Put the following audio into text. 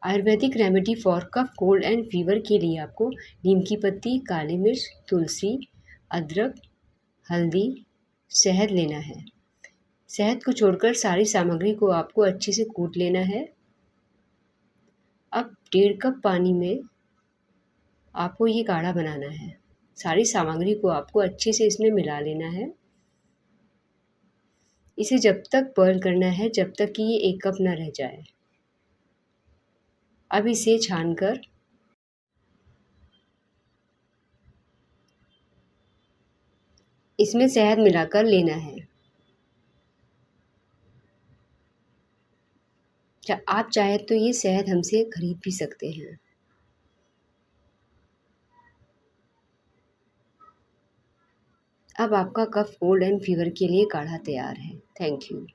Ayurvedic remedy for cough cold and fever के लिए आपको नीम की पत्ती, काली मिर्च, तुलसी, अदरक, हल्दी, शहद लेना है। शहद को छोड़कर सारी सामग्री को आपको अच्छे से कूट लेना है। अब 1.5 कप पानी में आपको ये काढ़ा बनाना है। सारी सामग्री को आपको अच्छे से इसमें मिला लेना है। इसे जब तक बॉईल करना है जब तक कि ये 1 कप ना रह जाए। अब इसे छानकर इसमें शहद मिलाकर लेना है। आप चाहे तो ये शहद हमसे खरीद भी सकते हैं। अब आपका कफ कोल्ड एंड फीवर के लिए काढ़ा तैयार है। Thank you.